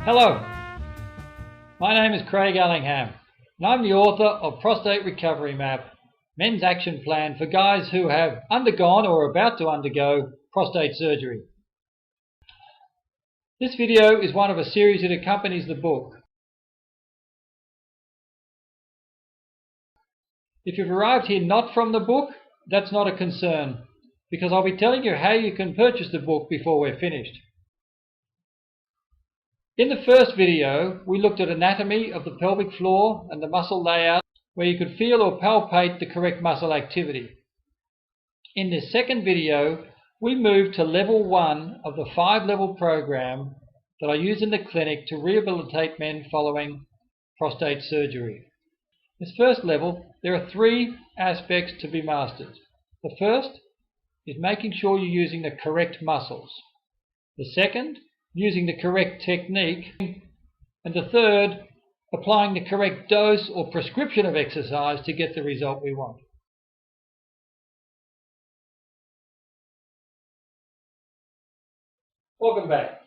Hello, my name is Craig Allingham and I'm the author of Prostate Recovery Map, Men's Action Plan for guys who have undergone or are about to undergo prostate surgery. This video is one of a series that accompanies the book. If you've arrived here not from the book, that's not a concern, because I'll be telling you how you can purchase the book before we're finished. In the first video, we looked at anatomy of the pelvic floor and the muscle layout where you could feel or palpate the correct muscle activity. In this second video, we moved to level 1 of the 5-level program that I use in the clinic to rehabilitate men following prostate surgery. This first level, there are 3 aspects to be mastered. The first is making sure you're using the correct muscles. The second, using the correct technique, and the third, applying the correct dose or prescription of exercise to get the result we want. Welcome back.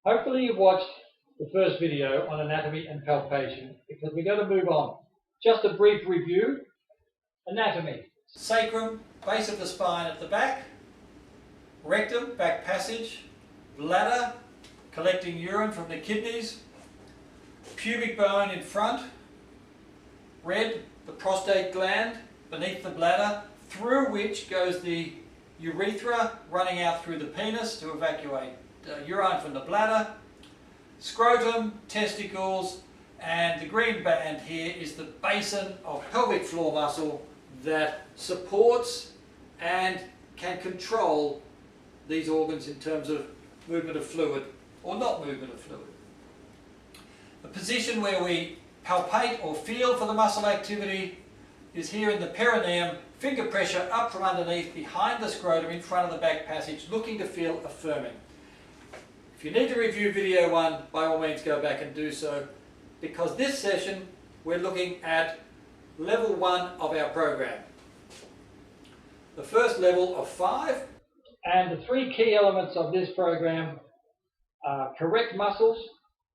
Hopefully you've watched the first video on anatomy and palpation, because we're going to move on. Just a brief review. Anatomy. Sacrum, base of the spine at the back, rectum, back passage, bladder, collecting urine from the kidneys, pubic bone in front, red, the prostate gland beneath the bladder, through which goes the urethra running out through the penis to evacuate urine from the bladder, scrotum, testicles, and the green band here is the basin of pelvic floor muscle that supports and can control these organs in terms of movement of fluid or not movement of fluid. The position where we palpate or feel for the muscle activity is here in the perineum, finger pressure up from underneath behind the scrotum in front of the back passage, looking to feel affirming. If you need to review video 1, by all means go back and do so, because this session we're looking at level 1 of our program. The first level of 5. And the 3 key elements of this program are correct muscles,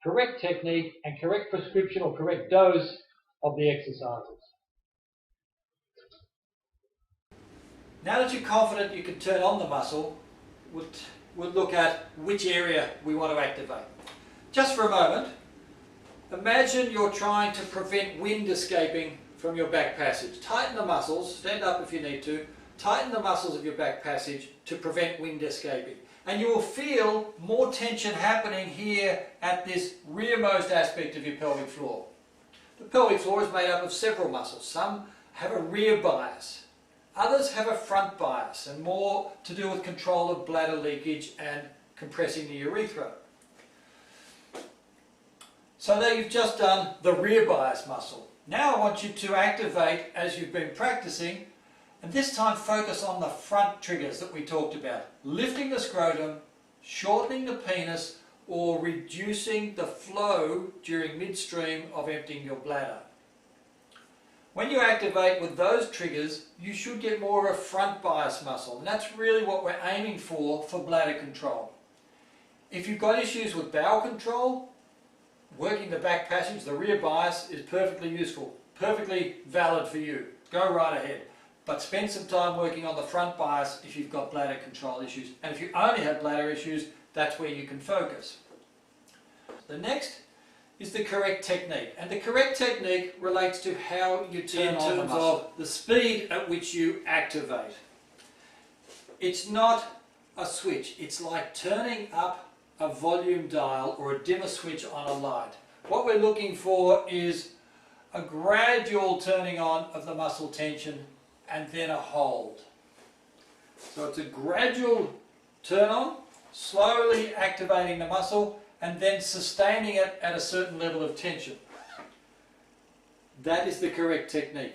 correct technique, and correct prescription or correct dose of the exercises. Now that you're confident you can turn on the muscle, we'll look at which area we want to activate. Just for a moment, imagine you're trying to prevent wind escaping from your back passage. Tighten the muscles, stand up if you need to, tighten the muscles of your back passage to prevent wind escaping. And you will feel more tension happening here at this rearmost aspect of your pelvic floor. The pelvic floor is made up of several muscles. Some have a rear bias. Others have a front bias and more to do with control of bladder leakage and compressing the urethra. So there you've just done the rear bias muscle. Now I want you to activate, as you've been practicing, and this time focus on the front triggers that we talked about. Lifting the scrotum, shortening the penis, or reducing the flow during midstream of emptying your bladder. When you activate with those triggers, you should get more of a front bias muscle, and that's really what we're aiming for bladder control. If you've got issues with bowel control, working the back passage, the rear bias is perfectly useful, perfectly valid for you. Go right ahead. But spend some time working on the front bias if you've got bladder control issues. And if you only have bladder issues, that's where you can focus. The next is the correct technique. And the correct technique relates to how you turn on the muscle. In terms of the speed at which you activate. It's not a switch. It's like turning up a volume dial or a dimmer switch on a light. What we're looking for is a gradual turning on of the muscle tension and then a hold. So it's a gradual turn on, slowly activating the muscle and then sustaining it at a certain level of tension. That is the correct technique.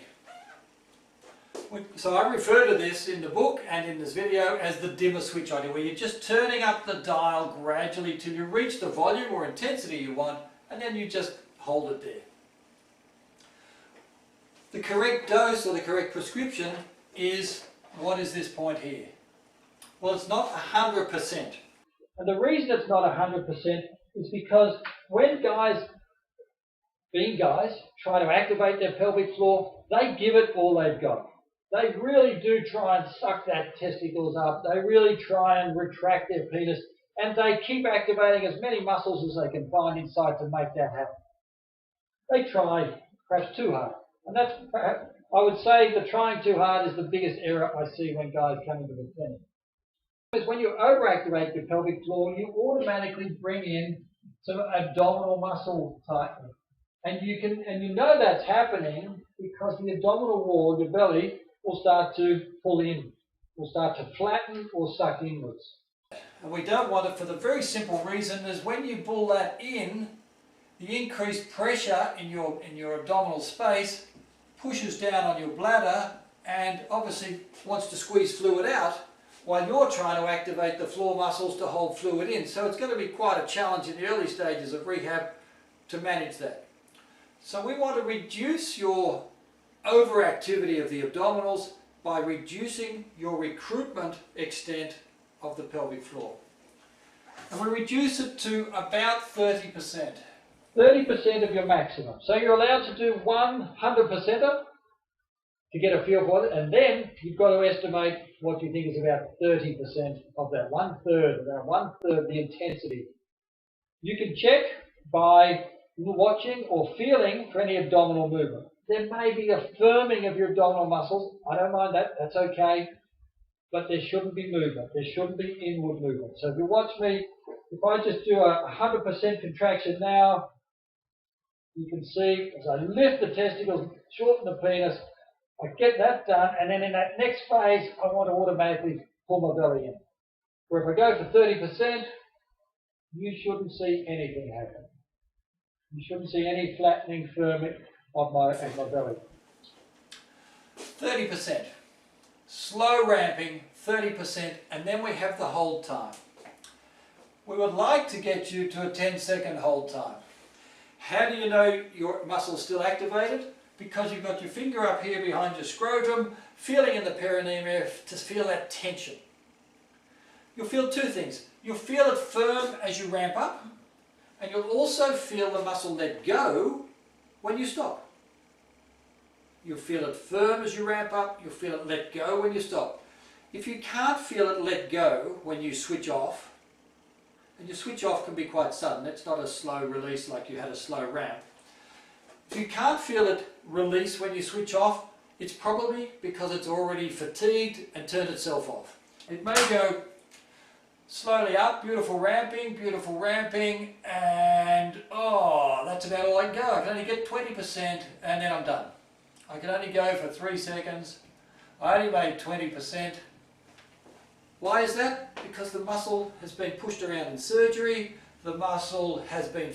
So I refer to this in the book and in this video as the dimmer switch idea, where you're just turning up the dial gradually till you reach the volume or intensity you want, and then you just hold it there. The correct dose or the correct prescription is, what is this point here? Well, it's not 100%. And the reason it's not 100% is because when guys, being guys, try to activate their pelvic floor, they give it all they've got. They really do try and suck that testicles up. They really try and retract their penis, and they keep activating as many muscles as they can find inside to make that happen. They try perhaps too hard. And that's, I would say, the trying too hard is the biggest error I see when guys come into the clinic. Because when you overactivate your pelvic floor, you automatically bring in some abdominal muscle tightening. And you know that's happening because the abdominal wall of your belly will start to pull in, will start to flatten or suck inwards. And we don't want it for the very simple reason is when you pull that in, the increased pressure in your abdominal space pushes down on your bladder and obviously wants to squeeze fluid out while you're trying to activate the floor muscles to hold fluid in. So it's going to be quite a challenge in the early stages of rehab to manage that. So we want to reduce your overactivity of the abdominals by reducing your recruitment extent of the pelvic floor. And we reduce it to about 30%. 30% of your maximum. So you're allowed to do 100%er to get a feel for it, and then you've got to estimate what you think is about 30% of that, about one-third the intensity. You can check by watching or feeling for any abdominal movement. There may be a firming of your abdominal muscles. I don't mind that, that's okay. But there shouldn't be movement. There shouldn't be inward movement. So if you watch me, if I just do a 100% contraction now, you can see as I lift the testicles, shorten the penis, I get that done, and then in that next phase, I want to automatically pull my belly in. Where if I go for 30%, you shouldn't see anything happen. You shouldn't see any flattening, firming of my belly. 30%. Slow ramping, 30%, and then we have the hold time. We would like to get you to a 10-second hold time. How do you know your muscle's still activated? Because you've got your finger up here behind your scrotum, feeling in the perineum area to feel that tension. You'll feel two things. You'll feel it firm as you ramp up, and you'll also feel the muscle let go when you stop. You'll feel it firm as you ramp up, you'll feel it let go when you stop. If you can't feel it let go when you switch off, and your switch off can be quite sudden, it's not a slow release like you had a slow ramp. If you can't feel it release when you switch off, it's probably because it's already fatigued and turned itself off. It may go slowly up, beautiful ramping, and oh, that's about all I can go. I can only get 20% and then I'm done. I can only go for 3 seconds. I only made 20%. Why is that? Because the muscle has been pushed around in surgery, the muscle has been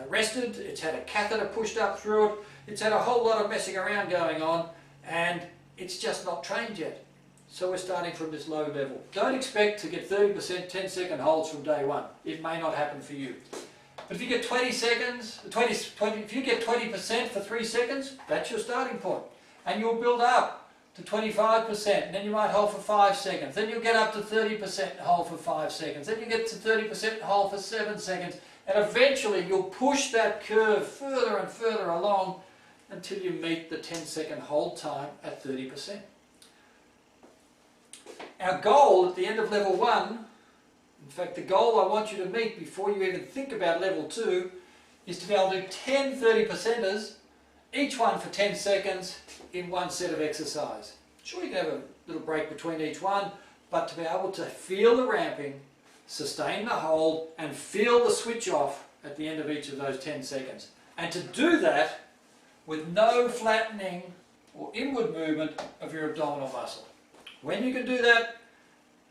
rested, it's had a catheter pushed up through it, it's had a whole lot of messing around going on, and it's just not trained yet. So we're starting from this low level. Don't expect to get 30% 10-second holds from day one. It may not happen for you. But if you get 20 seconds, if you get 20% for 3 seconds, that's your starting point. And you'll build up to 25%, and then you might hold for 5 seconds. Then you'll get up to 30% and hold for 5 seconds. Then you get to 30% and hold for 7 seconds. And eventually you'll push that curve further and further along until you meet the 10-second hold time at 30%. Our goal at the end of level 1, in fact the goal I want you to meet before you even think about level 2, is to be able to do 10 30%ers, each one for 10 seconds in one set of exercise. Sure, you can have a little break between each one, but to be able to feel the ramping, sustain the hold, and feel the switch off at the end of each of those 10 seconds. And to do that with no flattening or inward movement of your abdominal muscle. When you can do that,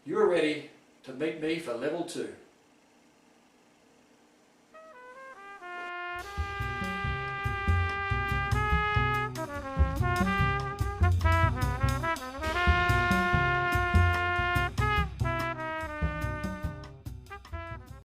you're ready to meet me for level 2.